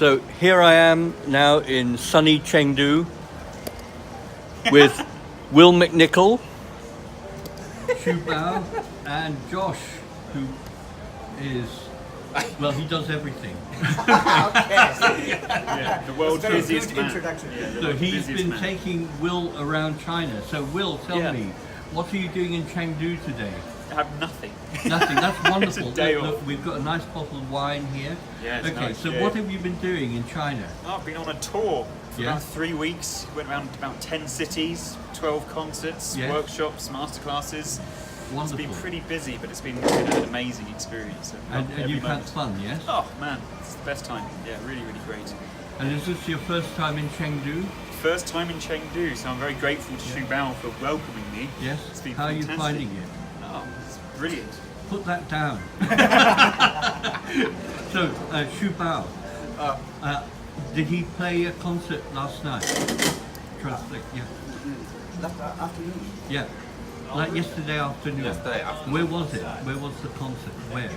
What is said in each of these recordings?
So here I am now in sunny Chengdu with Will McNicol, Jiao, and Josh, who is, well, he does everything. The world's busiest man. So he's been taking Will around China. So Will, tell me, what are you doing in Chengdu today? I have nothing. Nothing. That's wonderful. It's a day Look, off. we've got a nice bottle of wine here. Yeah, it's okay, nice, so yeah. what have you been doing in China? Oh, I've been on a tour for Yeah. about 3 weeks. Went around about 10 cities, 12 concerts, Yeah. workshops, masterclasses. Wonderful. It's been pretty busy, but it's been an amazing experience. And you've had fun, yes? Oh man, it's the best time. Yeah, really, really great. And is this your first time in Chengdu? First time in Chengdu, so I'm very grateful to Jiao for welcoming me. Yes. It's been How are you fantastic. finding it? Oh, it's brilliant. Put that down. So, Jiao, did he play a concert last night? Translate, yeah. Last afternoon. Yeah. Like yesterday afternoon. Yesterday afternoon. Where was it? Where was the concert? Where?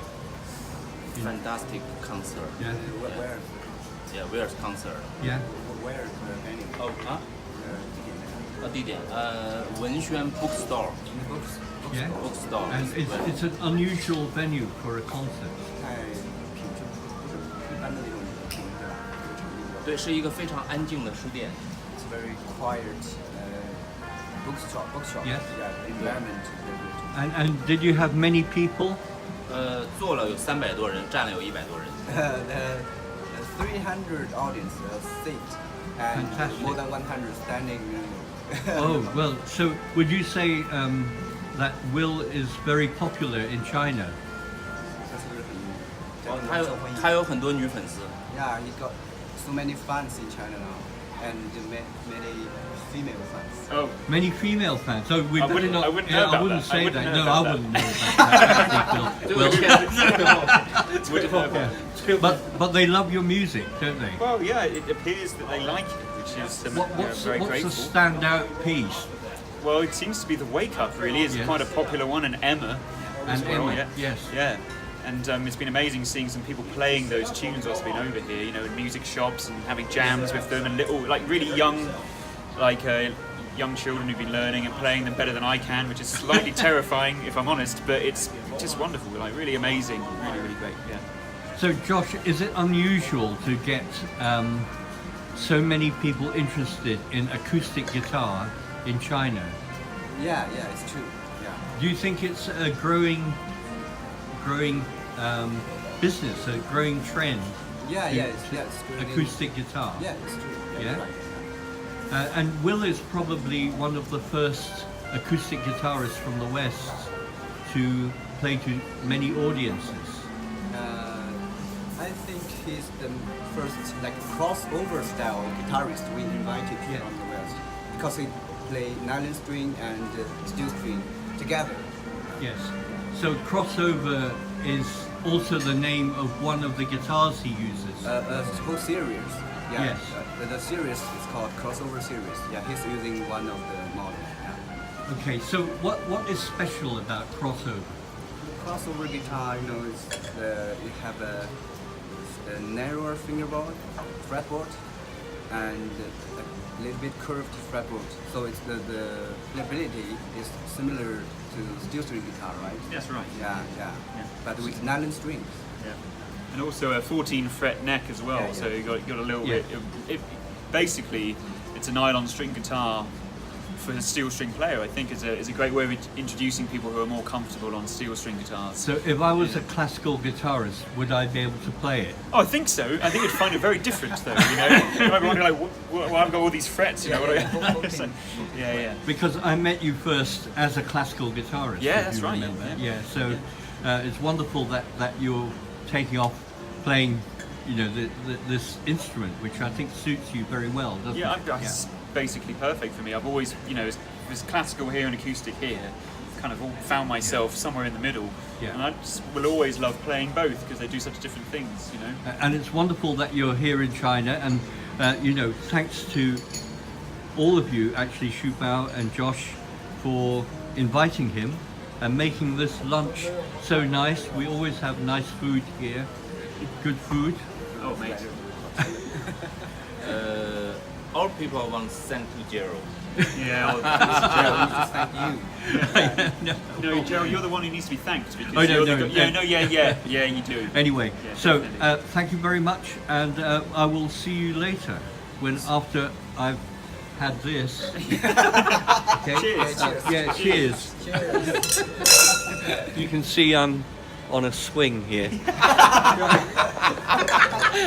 Fantastic concert. Yeah. Where? Yeah, where's concert? Yeah. Where is the venue? Oh, 地点文轩 bookstore. In the books. Yeah. Bookstore. And it's an unusual venue for a concert. 太品质不是一般的那种品对吧？对，是一个非常安静的书店。 It's very quiet bookshop. Yes. Yeah, environment. And did you have many people? 坐了有300多人，站了有100多人。The 300 audience seat and Fantastic. more than 100 standing. Oh, well, so would you say that Will is very popular in China? 他是不是很他有很多女粉丝。 Yeah, he got so many fans in China now, and many female fans. Oh, Many female fans. So we I better wouldn't- not. I wouldn't yeah, know I about wouldn't that. say I wouldn't that. know No, I about wouldn't know about that. wouldn't know about it. But they love your music, don't they? Well, yeah, it appears that they like it, which is What's very the grateful. standout piece? Well, it seems to be the Wake Up, really. It's Yes. quite a popular one, and Emma. as And well, Emma, yeah. yes. Yeah. And it's been amazing seeing some people playing those tunes whilst I've been over here, you know, in music shops and having jams with them, and little, like really young, young children who've been learning and playing them better than I can, which is slightly terrifying if I'm honest, but it's just wonderful, like really amazing, really, really great, yeah. So, Josh, is it unusual to get so many people interested in acoustic guitar in China? Yeah, it's true. Yeah. Do you think it's a growing business, a growing trend? Yeah, to- it's true. Acoustic guitar. Yeah, it's true. Yeah? Right. And Will is probably one of the first acoustic guitarists from the West to play to many audiences. I think he's the first crossover style guitarist we invited here Yeah. on the West, because he play nylon string and steel string together. Yes. So crossover is also the name of one of the guitars he uses. A whole series. Yeah. Yes. The series is called crossover series. Yeah, he's using one of the models. Yeah. Okay, so what is special about crossover? Crossover guitar, you know, you have a narrower fingerboard, fretboard, and a little bit curved fretboard. So it's the playability is similar to steel string guitar, right? That's right. Yeah. But with nylon strings. Yeah. And also a 14 fret neck as well, Yeah, yeah. so you got a little Yeah. bit. Basically, it's a nylon string guitar for a steel string player. I think is a great way of introducing people who are more comfortable on steel string guitars. So if I was a classical guitarist, would I be able to play it? Oh, I think so. I think you'd find it very different, though. You know, you might be wondering like, well, I've got all these frets. You know, what do I? So, yeah. Because I met you first as a classical guitarist. Yeah, if that's you right, remember. yeah. So it's wonderful that you're taking off playing, you know, this instrument, which I think suits you very well, doesn't Yeah, it? it's basically perfect for me. I've always, you know, it's classical here and acoustic here. Kind of found myself somewhere in the middle, Yeah. and I just will always love playing both because they do such different things, you know. And it's wonderful that you're here in China, and you know, thanks to all of you, actually, Jiao and Josh, for inviting him and making this lunch so nice. We always have nice food here, good food. Oh, mate. All people want to thank to Jiao. Yeah, Thank you. no, Gerald, you're the one who needs to be thanked because Oh, no, you're no, the no. yeah, you do. Anyway, Yeah, so definitely. thank you very much, and I will see you later when after I've had this. Okay. Cheers. Yeah, cheers. You can see I'm on a swing here.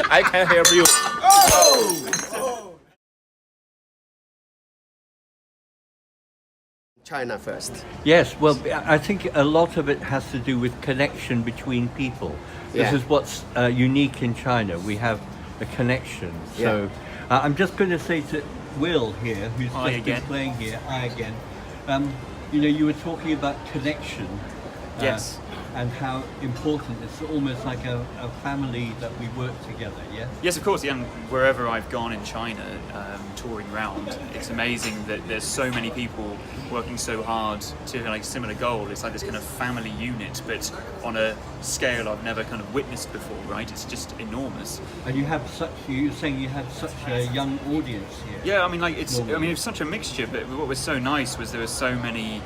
I can help you. China first. Yes, well, I think a lot of it has to do with connection between people. This Yeah. is what's unique in China. We have a connection. So I'm just going to say to Will here, who's Hi just been again. playing here, hi again. You know, you were talking about connection. Yes. And how important it's almost like a family that we work together, yeah? Yes, of course. Yeah, and wherever I've gone in China, touring around, it's amazing that there's so many people working so hard to like a similar goal. It's like this kind of family unit, but on a scale I've never kind of witnessed before. Right? It's just enormous. And you have you're saying you had such a young audience here. Yeah, I mean, like it's. I Normally. mean, it's such a mixture. But what was so nice was there were so many,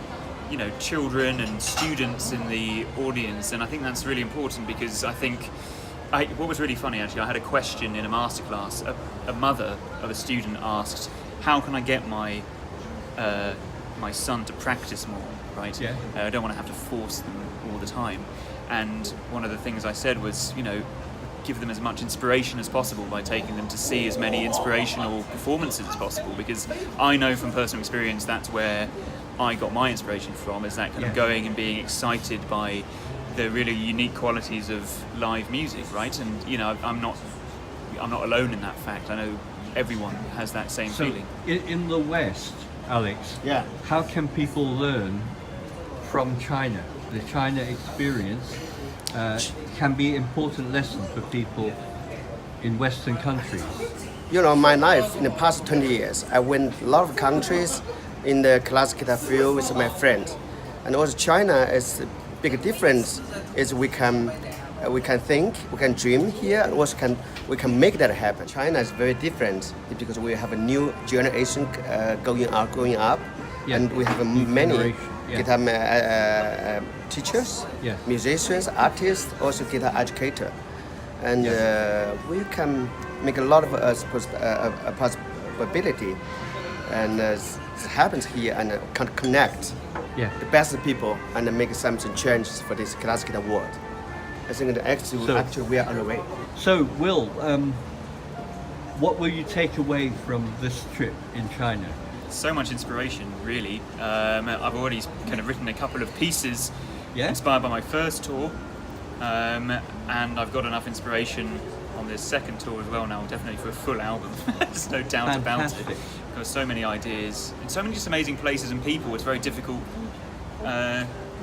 you know, children and students in the audience, and I think that's really important because I think. What was really funny actually, I had a question in a masterclass. A mother of a student asked, "How can I get my my son to practice more?" Right? Yeah. I don't want to have to force them all the time. And one of the things I said was, you know, give them as much inspiration as possible by taking them to see as many inspirational performances as possible, because I know from personal experience that's where I got my inspiration from, is that kind of Yeah. going and being excited by the really unique qualities of live music, right? And you know, I'm not alone in that fact. I know everyone has that same So feeling. in the West, Alex, Yeah. how can people learn from China? The China experience can be important lesson for people in Western countries. You know, my life in the past 20 years, I went a lot of countries in the classical guitar field with my friends. And also China is a big difference is we can think, we can dream here, and also we can make that happen. China is very different because we have a new generation growing up, Yeah. and we have New many generation, yeah. guitar teachers, Yeah. musicians, artists, also guitar educator, and we can make a lot of possibility, and it happens here, and can connect Yeah. the best people and make something changes for this classical world. I think that actually we are on the way. So Will, what will you take away from this trip in China? So much inspiration, really. I've already kind of written a couple of pieces Yeah? inspired by my first tour, and I've got enough inspiration on this second tour as well now, definitely for a full album. There's no doubt about Fantastic. it. I've got so many ideas and so many just amazing places and people. It's very difficult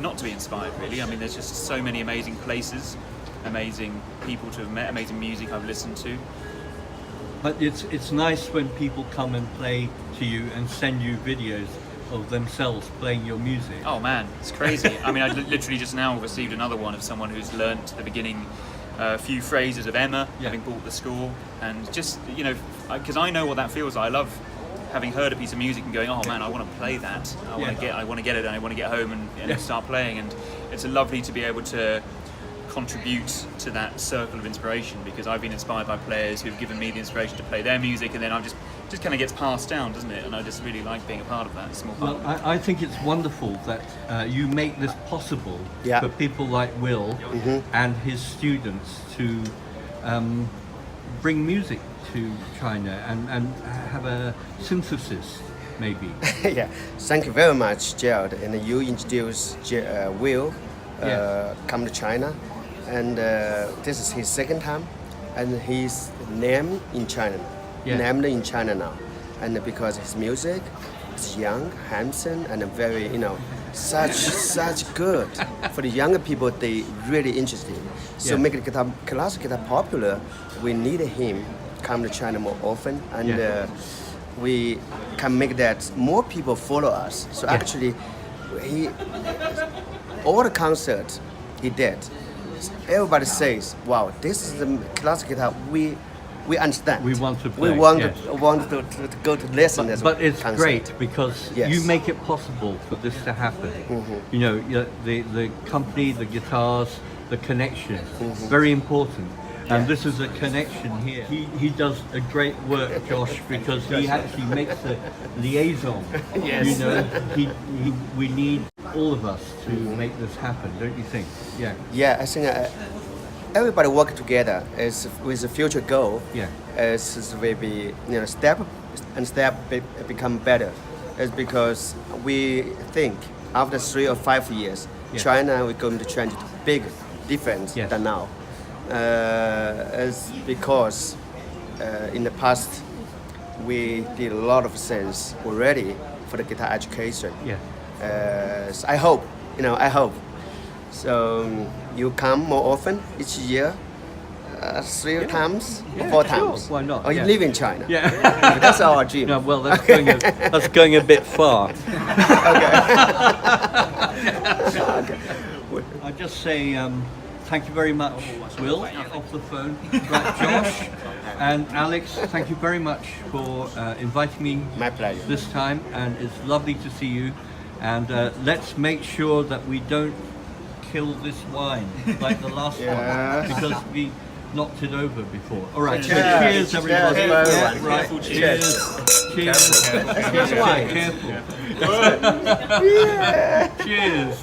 not to be inspired, really. I mean, there's just so many amazing places, amazing people to have met, amazing music I've listened to. But it's nice when people come and play to you and send you videos of themselves playing your music. Oh man, it's crazy. I mean, I literally just now received another one of someone who's learnt at the beginning a few phrases of Emma, Yeah. having bought the score, and just, you know, because I know what that feels like. I love having heard a piece of music and going, oh man, I want to play that. I want to get it, and I want to get home and start playing. And it's lovely to be able to contribute to that circle of inspiration, because I've been inspired by players who've given me the inspiration to play their music, and then I've just kind of gets passed down, doesn't it? And I just really like being a part of that, small part. Well, I think it's wonderful that you make this possible Yeah. for people like Will and his students to bring music to China and have a synthesis, maybe. Yeah, thank you very much, Gerald. And you introduced Will come to China, and this is his second time, and he's named in China, named in China now, and because his music is young, handsome, and very, you know, such good for the younger people. They really interested. So make the guitar, classic guitar popular. We need him come to China more often, and we can make that more people follow us. So actually, all the concerts he did, everybody says, "Wow, this is the classic guitar we we understand. We want to We play, want yes. to go to lesson as But it's concert. great because Yes. you make it possible for this to happen. You know, the company, the guitars, the connection, very important. And this is a connection here. He does a great work, Josh, because he actually makes the liaison. Yes. You know, we need all of us to make this happen, don't you think? Yeah. Yeah, I think everybody work together is with a future goal. Yeah. As we be step become better. It's because we think after 3 or 5 years, Yeah. China we're going to change to big difference Yes. than now. It's because in the past we did a lot of things already for the guitar education. Yeah. So I hope, I hope. So you come more often each year, 3 times, Yeah, 4 sure, times. why not? Or you Yeah. live in China. Yeah. That's our dream. No, well, that's going a bit far. I just say thank you very much, Will, off the phone. Right, Josh and Alex, thank you very much for inviting me My pleasure. this time, and it's lovely to see you. And let's make sure that we don't kill this wine like the last Yeah. one, because we knocked it over before. All right, so Cheers. cheers, everybody. Cheers, Yeah, everyone. right. Careful, Cheers. Cheers. Cheers. Wine. Careful. Cheers.